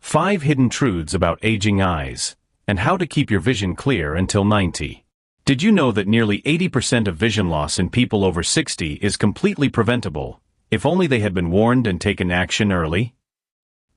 5 Hidden Truths About Aging Eyes, and How to Keep Your Vision Clear Until 90. Did you know that nearly 80% of vision loss in people over 60 is completely preventable, if only they had been warned and taken action early?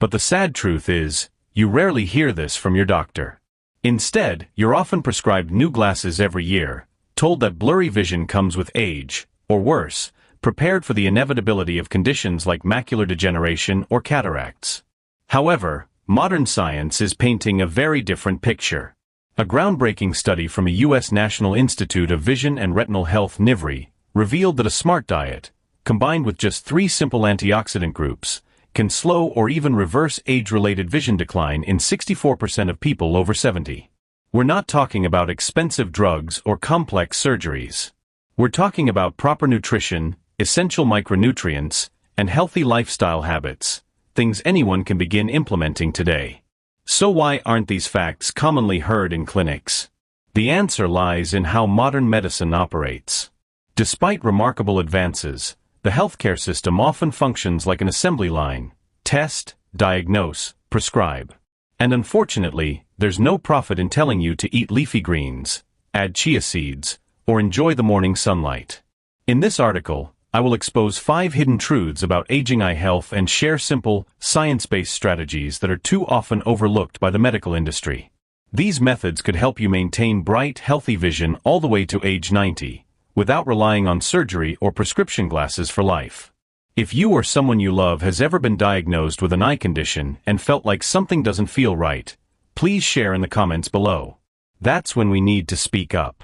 But the sad truth is, you rarely hear this from your doctor. Instead, you're often prescribed new glasses every year, told that blurry vision comes with age, or worse, prepared for the inevitability of conditions like macular degeneration or cataracts. However, modern science is painting a very different picture. A groundbreaking study from a U.S. National Institute of Vision and Retinal Health (NIVRI) revealed that a smart diet, combined with just 3 simple antioxidant groups, can slow or even reverse age-related vision decline in 64% of people over 70. We're not talking about expensive drugs or complex surgeries. We're talking about proper nutrition, essential micronutrients, and healthy lifestyle habits, things anyone can begin implementing today. So why aren't these facts commonly heard in clinics? The answer lies in how modern medicine operates. Despite remarkable advances, the healthcare system often functions like an assembly line: test, diagnose, prescribe. And unfortunately, there's no profit in telling you to eat leafy greens, add chia seeds, or enjoy the morning sunlight. In this article, I will expose 5 hidden truths about aging eye health and share simple, science-based strategies that are too often overlooked by the medical industry. These methods could help you maintain bright, healthy vision all the way to age 90, without relying on surgery or prescription glasses for life. If you or someone you love has ever been diagnosed with an eye condition and felt like something doesn't feel right, please share in the comments below. That's when we need to speak up.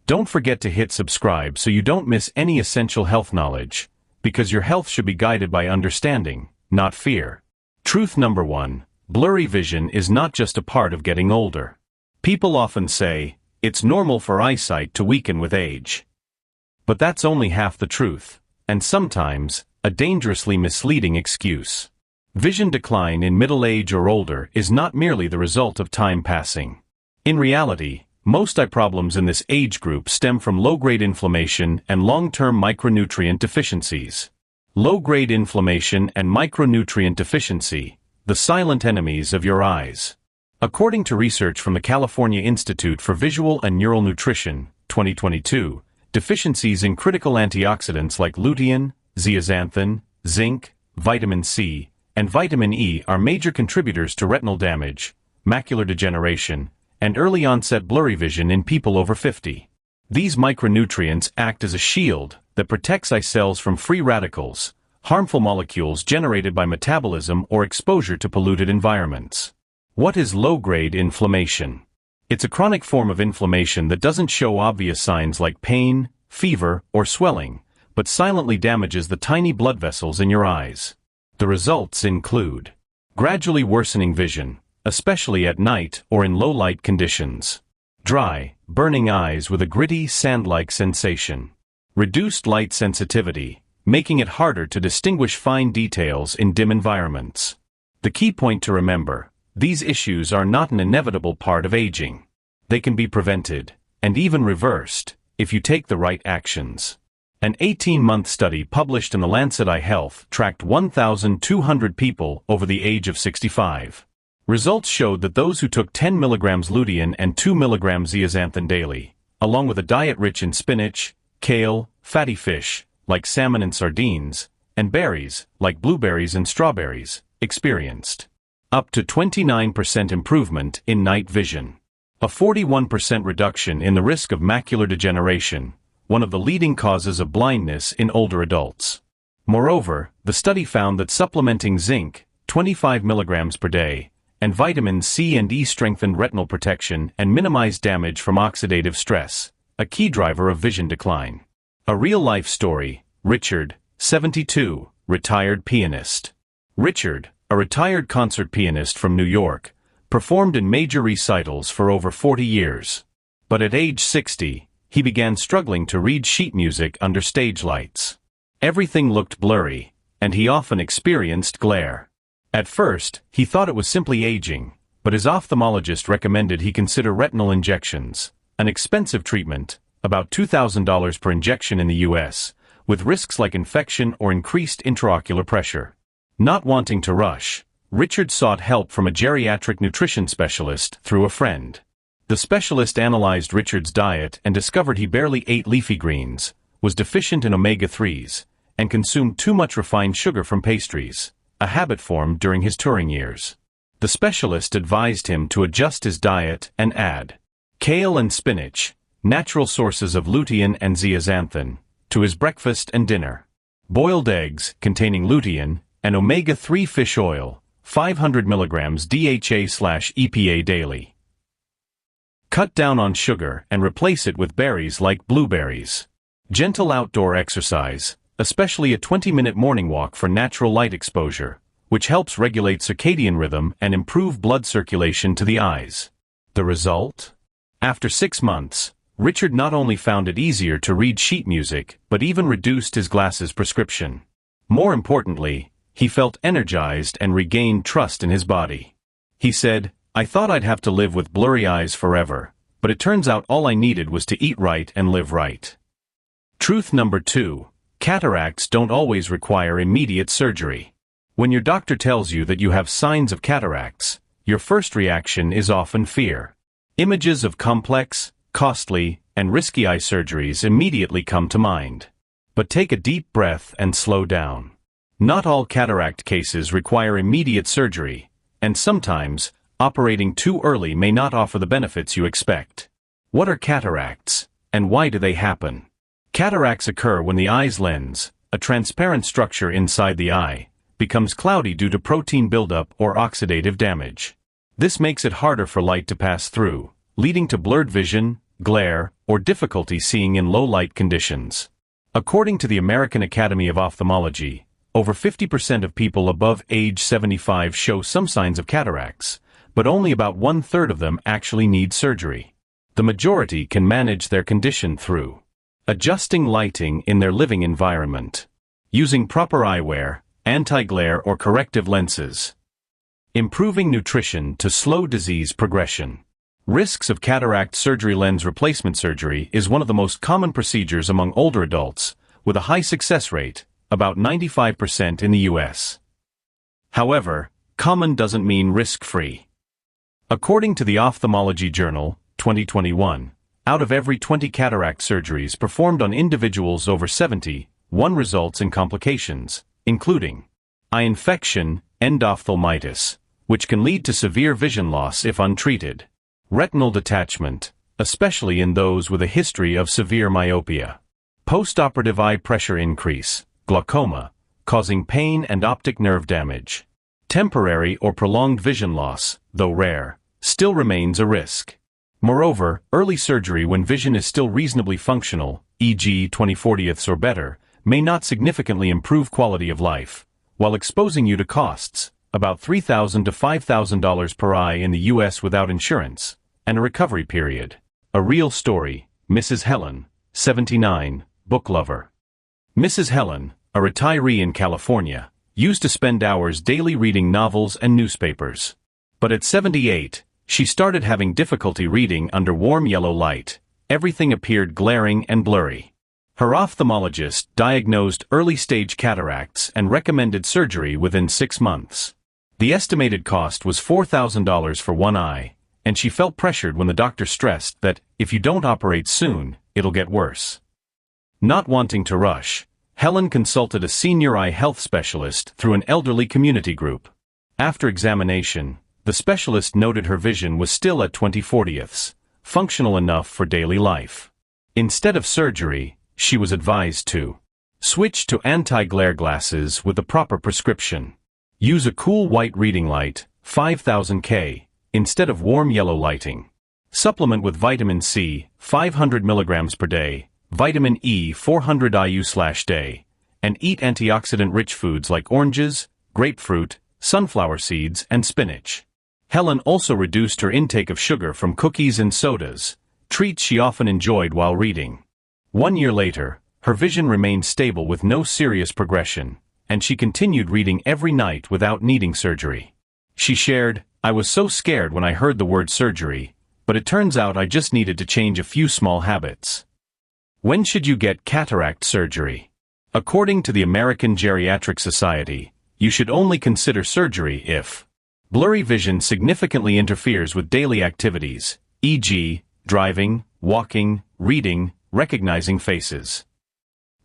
Don't forget to hit subscribe so you don't miss any essential health knowledge, because your health should be guided by understanding, not fear. Truth number 1: blurry vision is not just a part of getting older. People often say, it's normal for eyesight to weaken with age. But that's only half the truth, and sometimes, a dangerously misleading excuse. Vision decline in middle age or older is not merely the result of time passing. In reality, most eye problems in this age group stem from low-grade inflammation and long-term micronutrient deficiencies. Low-grade inflammation and micronutrient deficiency, the silent enemies of your eyes. According to research from the California Institute for Visual and Neural Nutrition, 2022, deficiencies in critical antioxidants like lutein, zeaxanthin, zinc, vitamin C, and vitamin E are major contributors to retinal damage, macular degeneration, and early-onset blurry vision in people over 50. These micronutrients act as a shield that protects eye cells from free radicals, harmful molecules generated by metabolism or exposure to polluted environments. What is low-grade inflammation? It's a chronic form of inflammation that doesn't show obvious signs like pain, fever, or swelling, but silently damages the tiny blood vessels in your eyes. The results include gradually worsening vision, especially at night or in low-light conditions. Dry, burning eyes with a gritty, sand-like sensation. Reduced light sensitivity, making it harder to distinguish fine details in dim environments. The key point to remember: these issues are not an inevitable part of aging. They can be prevented, and even reversed, if you take the right actions. An 18-month study published in The Lancet Eye Health tracked 1,200 people over the age of 65. Results showed that those who took 10 mg lutein and 2 mg zeaxanthin daily, along with a diet rich in spinach, kale, fatty fish, like salmon and sardines, and berries, like blueberries and strawberries, experienced up to 29% improvement in night vision. A 41% reduction in the risk of macular degeneration, one of the leading causes of blindness in older adults. Moreover, the study found that supplementing zinc, 25 mg per day, and vitamin C and E strengthened retinal protection and minimized damage from oxidative stress, a key driver of vision decline. A real-life story: Richard, 72, retired pianist. Richard, a retired concert pianist from New York, performed in major recitals for over 40 years. But at age 60, he began struggling to read sheet music under stage lights. Everything looked blurry, and he often experienced glare. At first, he thought it was simply aging, but his ophthalmologist recommended he consider retinal injections, an expensive treatment, about $2,000 per injection in the US, with risks like infection or increased intraocular pressure. Not wanting to rush, Richard sought help from a geriatric nutrition specialist through a friend. The specialist analyzed Richard's diet and discovered he barely ate leafy greens, was deficient in omega-3s, and consumed too much refined sugar from pastries, a habit formed during his touring years. The specialist advised him to adjust his diet and add kale and spinach, natural sources of lutein and zeaxanthin, to his breakfast and dinner. Boiled eggs containing lutein and omega-3 fish oil, 500 mg DHA/EPA daily. Cut down on sugar and replace it with berries like blueberries. Gentle outdoor exercise, especially a 20-minute morning walk for natural light exposure, which helps regulate circadian rhythm and improve blood circulation to the eyes. The result? After 6 months, Richard not only found it easier to read sheet music, but even reduced his glasses prescription. More importantly, he felt energized and regained trust in his body. He said, "I thought I'd have to live with blurry eyes forever, but it turns out all I needed was to eat right and live right." Truth number 2. Cataracts don't always require immediate surgery. When your doctor tells you that you have signs of cataracts, your first reaction is often fear. Images of complex, costly, and risky eye surgeries immediately come to mind. But take a deep breath and slow down. Not all cataract cases require immediate surgery, and sometimes, operating too early may not offer the benefits you expect. What are cataracts, and why do they happen? Cataracts occur when the eye's lens, a transparent structure inside the eye, becomes cloudy due to protein buildup or oxidative damage. This makes it harder for light to pass through, leading to blurred vision, glare, or difficulty seeing in low-light conditions. According to the American Academy of Ophthalmology, over 50% of people above age 75 show some signs of cataracts, but only about 1/3 of them actually need surgery. The majority can manage their condition through adjusting lighting in their living environment, using proper eyewear, anti-glare or corrective lenses, improving nutrition to slow disease progression. Risks of cataract surgery. Lens replacement surgery is one of the most common procedures among older adults, with a high success rate, about 95% in the US. However, common doesn't mean risk-free. According to the Ophthalmology Journal, 2021, out of every 20 cataract surgeries performed on individuals over 70, 1 results in complications, including eye infection, endophthalmitis, which can lead to severe vision loss if untreated, retinal detachment, especially in those with a history of severe myopia, postoperative eye pressure increase, glaucoma, causing pain and optic nerve damage, temporary or prolonged vision loss, though rare, still remains a risk. Moreover, early surgery when vision is still reasonably functional, e.g. 20/40 or better, may not significantly improve quality of life, while exposing you to costs, about $3,000 to $5,000 per eye in the US without insurance, and a recovery period. A real story, Mrs. Helen, 79, book lover. Mrs. Helen, a retiree in California, used to spend hours daily reading novels and newspapers. But at 78, she started having difficulty reading under warm yellow light. Everything appeared glaring and blurry. Her ophthalmologist diagnosed early-stage cataracts and recommended surgery within 6 months. The estimated cost was $4,000 for one eye, and she felt pressured when the doctor stressed that, if you don't operate soon, it'll get worse. Not wanting to rush, Helen consulted a senior eye health specialist through an elderly community group. After examination, the specialist noted her vision was still at 20/40, functional enough for daily life. Instead of surgery, she was advised to switch to anti-glare glasses with the proper prescription. Use a cool white reading light, 5000 K, instead of warm yellow lighting. Supplement with vitamin C, 500 mg per day, vitamin E 400 IU/day, and eat antioxidant-rich foods like oranges, grapefruit, sunflower seeds, and spinach. Helen also reduced her intake of sugar from cookies and sodas, treats she often enjoyed while reading. 1 year later, her vision remained stable with no serious progression, and she continued reading every night without needing surgery. She shared, "I was so scared when I heard the word surgery, but it turns out I just needed to change a few small habits." When should you get cataract surgery? According to the American Geriatric Society, You should only consider surgery if blurry vision significantly interferes with daily activities, e.g., driving, walking, reading, recognizing faces.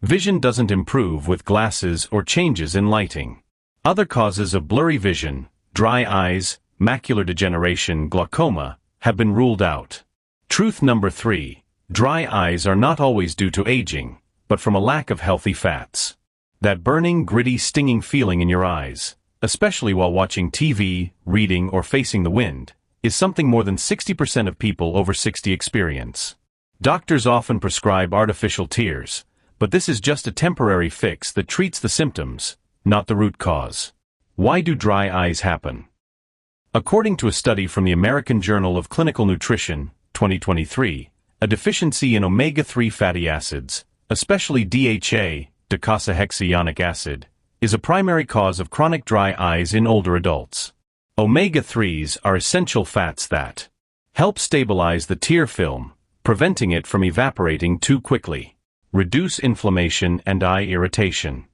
Vision doesn't improve with glasses or changes in lighting. Other causes of blurry vision, dry eyes, macular degeneration, glaucoma, have been ruled out. Truth number 3. Dry eyes are not always due to aging, but from a lack of healthy fats. That burning, gritty, stinging feeling in your eyes, especially while watching TV, reading, or facing the wind, is something more than 60% of people over 60 experience. Doctors often prescribe artificial tears, but this is just a temporary fix that treats the symptoms, not the root cause. Why do dry eyes happen? According to a study from the American Journal of Clinical Nutrition, 2023, a deficiency in omega-3 fatty acids, especially DHA, docosahexaenoic acid, is a primary cause of chronic dry eyes in older adults. Omega-3s are essential fats that help stabilize the tear film, preventing it from evaporating too quickly, reduce inflammation and eye irritation,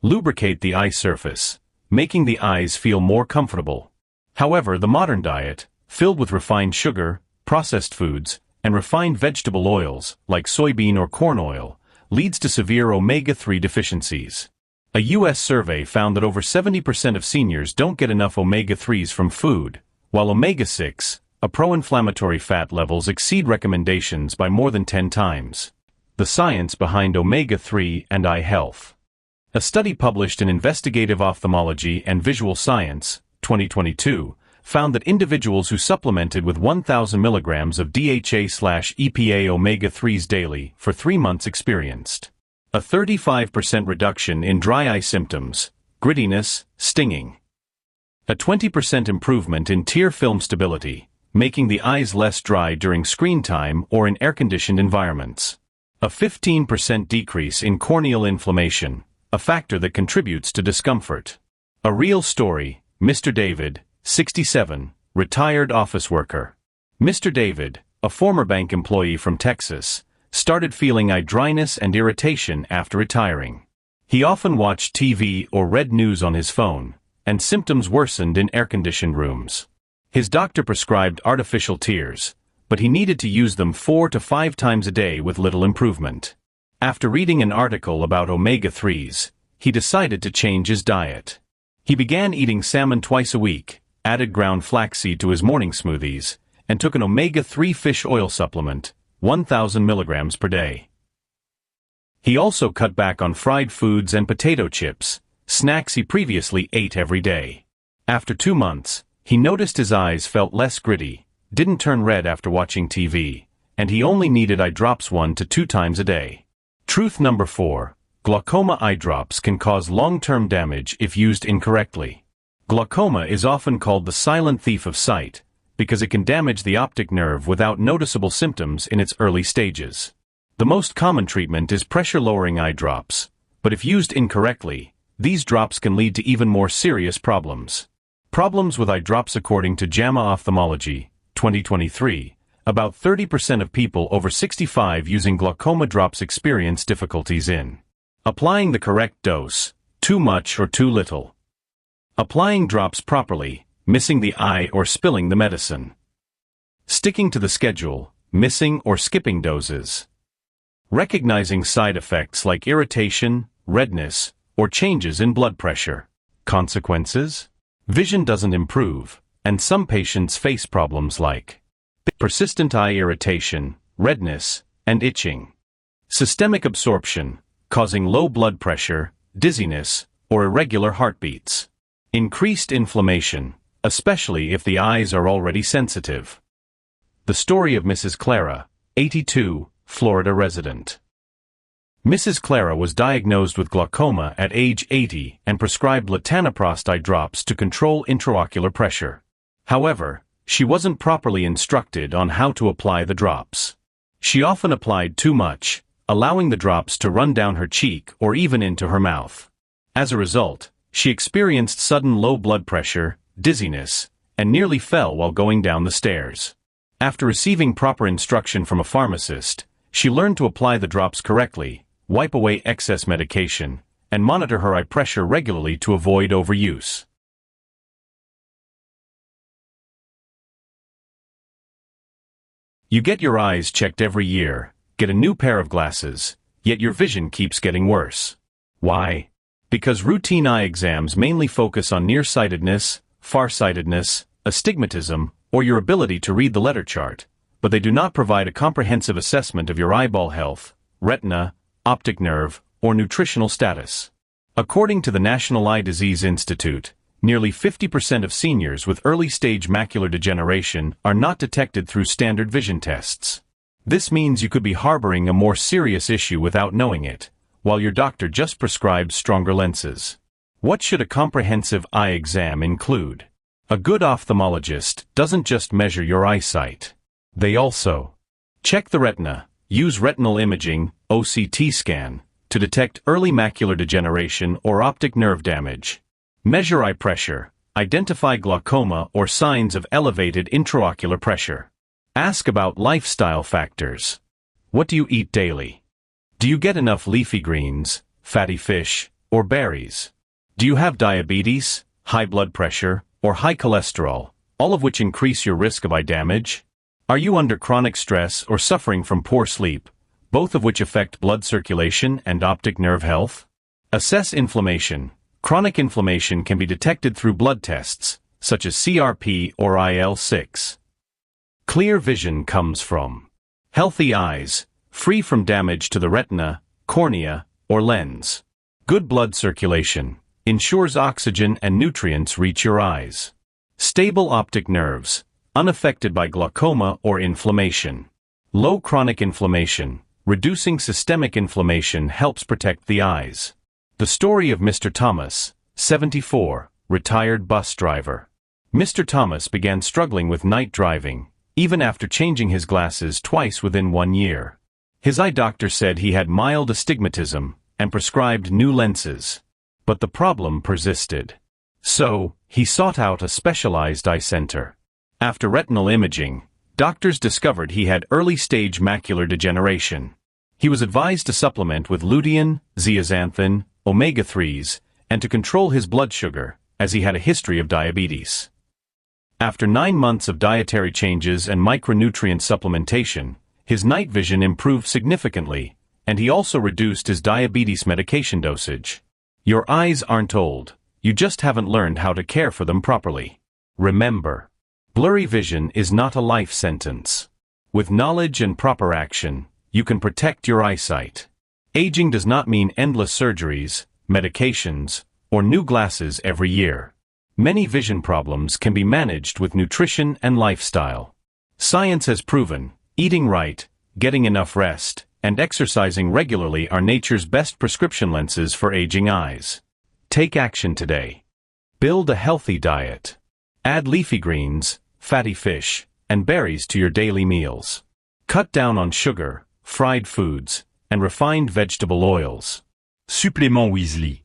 lubricate the eye surface, making the eyes feel more comfortable. However, the modern diet, filled with refined sugar, processed foods, and refined vegetable oils, like soybean or corn oil, leads to severe omega-3 deficiencies. A U.S. survey found that over 70% of seniors don't get enough omega-3s from food, while omega-6, a pro-inflammatory fat, levels exceed recommendations by more than 10 times. The science behind omega-3 and eye health. A study published in Investigative Ophthalmology and Visual Science, 2022, found that individuals who supplemented with 1,000 milligrams of DHA/EPA omega-3s daily for 3 months experienced a 35% reduction in dry eye symptoms, grittiness, stinging, a 20% improvement in tear film stability, making the eyes less dry during screen time or in air-conditioned environments, a 15% decrease in corneal inflammation, a factor that contributes to discomfort. A real story. Mr. David, 67, retired office worker. Mr. David, a former bank employee from Texas, started feeling eye dryness and irritation after retiring. He often watched TV or read news on his phone, and symptoms worsened in air-conditioned rooms. His doctor prescribed artificial tears, but he needed to use them 4 to 5 times a day with little improvement. After reading an article about omega-3s, he decided to change his diet. He began eating salmon twice a week, added ground flaxseed to his morning smoothies, and took an omega-3 fish oil supplement, 1,000 milligrams per day. He also cut back on fried foods and potato chips, snacks he previously ate every day. After 2 months, he noticed his eyes felt less gritty, didn't turn red after watching TV, and he only needed eye drops 1 to 2 times a day. Truth number 4. Glaucoma eye drops can cause long-term damage if used incorrectly. Glaucoma is often called the silent thief of sight, because it can damage the optic nerve without noticeable symptoms in its early stages. The most common treatment is pressure-lowering eye drops, but if used incorrectly, these drops can lead to even more serious problems. Problems with eye drops. According to JAMA Ophthalmology, 2023, about 30% of people over 65 using glaucoma drops experience difficulties in applying the correct dose, too much or too little, applying drops properly, missing the eye or spilling the medicine, sticking to the schedule, missing or skipping doses, recognizing side effects like irritation, redness, or changes in blood pressure. Consequences? Vision doesn't improve, and some patients face problems like persistent eye irritation, redness, and itching, systemic absorption, causing low blood pressure, dizziness, or irregular heartbeats, increased inflammation, especially if the eyes are already sensitive. The story of Mrs. Clara, 82, Florida resident. Mrs. Clara was diagnosed with glaucoma at age 80 and prescribed latanoprost eye drops to control intraocular pressure. However, she wasn't properly instructed on how to apply the drops. She often applied too much, allowing the drops to run down her cheek or even into her mouth. As a result, she experienced sudden low blood pressure, dizziness, and nearly fell while going down the stairs. After receiving proper instruction from a pharmacist, she learned to apply the drops correctly, wipe away excess medication, and monitor her eye pressure regularly to avoid overuse. You get your eyes checked every year, get a new pair of glasses, yet your vision keeps getting worse. Why? Because routine eye exams mainly focus on nearsightedness, farsightedness, astigmatism, or your ability to read the letter chart, but they do not provide a comprehensive assessment of your eyeball health, retina, optic nerve, or nutritional status. According to the National Eye Disease Institute, nearly 50% of seniors with early-stage macular degeneration are not detected through standard vision tests. This means you could be harboring a more serious issue without knowing it, while your doctor just prescribes stronger lenses. What should a comprehensive eye exam include? A good ophthalmologist doesn't just measure your eyesight. They also check the retina, use retinal imaging, OCT scan, to detect early macular degeneration or optic nerve damage. Measure eye pressure, identify glaucoma or signs of elevated intraocular pressure. Ask about lifestyle factors. What do you eat daily? Do you get enough leafy greens, fatty fish, or berries? Do you have diabetes, high blood pressure, or high cholesterol, all of which increase your risk of eye damage? Are you under chronic stress or suffering from poor sleep, both of which affect blood circulation and optic nerve health? Assess inflammation. Chronic inflammation can be detected through blood tests, such as CRP or IL-6. Clear vision comes from healthy eyes, free from damage to the retina, cornea, or lens. Good blood circulation ensures oxygen and nutrients reach your eyes. Stable optic nerves, unaffected by glaucoma or inflammation. Low chronic inflammation, reducing systemic inflammation helps protect the eyes. The story of Mr. Thomas, 74, retired bus driver. Mr. Thomas began struggling with night driving, even after changing his glasses twice within 1 year. His eye doctor said he had mild astigmatism and prescribed new lenses. But the problem persisted. So, he sought out a specialized eye center. After retinal imaging, doctors discovered he had early-stage macular degeneration. He was advised to supplement with lutein, zeaxanthin, omega-3s, and to control his blood sugar, as he had a history of diabetes. After 9 months of dietary changes and micronutrient supplementation, his night vision improved significantly, and he also reduced his diabetes medication dosage. Your eyes aren't old, you just haven't learned how to care for them properly. Remember, blurry vision is not a life sentence. With knowledge and proper action, you can protect your eyesight. Aging does not mean endless surgeries, medications, or new glasses every year. Many vision problems can be managed with nutrition and lifestyle. Science has proven, eating right, getting enough rest, and exercising regularly are nature's best prescription lenses for aging eyes. Take action today. Build a healthy diet. Add leafy greens, fatty fish, and berries to your daily meals. Cut down on sugar, fried foods, and refined vegetable oils. Supplément Weasley.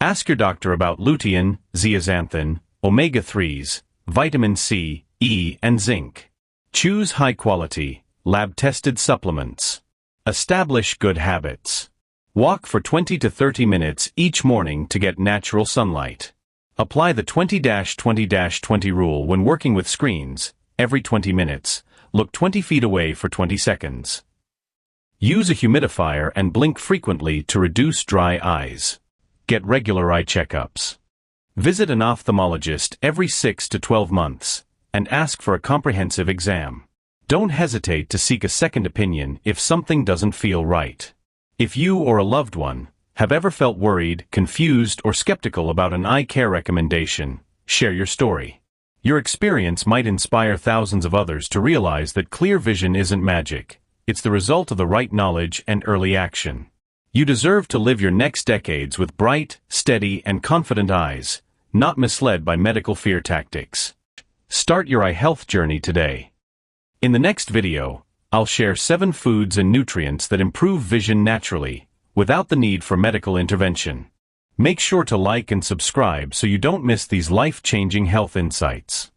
Ask your doctor about lutein, zeaxanthin, omega-3s, vitamin C, E, and zinc. Choose high-quality, lab-tested supplements. Establish good habits. Walk for 20 to 30 minutes each morning to get natural sunlight. Apply the 20-20-20 rule when working with screens. Every 20 minutes, look 20 feet away for 20 seconds. Use a humidifier and blink frequently to reduce dry eyes. Get regular eye checkups. Visit an ophthalmologist every 6 to 12 months, and ask for a comprehensive exam. Don't hesitate to seek a second opinion if something doesn't feel right. If you or a loved one have ever felt worried, confused, or skeptical about an eye care recommendation, share your story. Your experience might inspire thousands of others to realize that clear vision isn't magic. It's the result of the right knowledge and early action. You deserve to live your next decades with bright, steady, and confident eyes, not misled by medical fear tactics. Start your eye health journey today. In the next video, I'll share 7 foods and nutrients that improve vision naturally, without the need for medical intervention. Make sure to like and subscribe so you don't miss these life-changing health insights.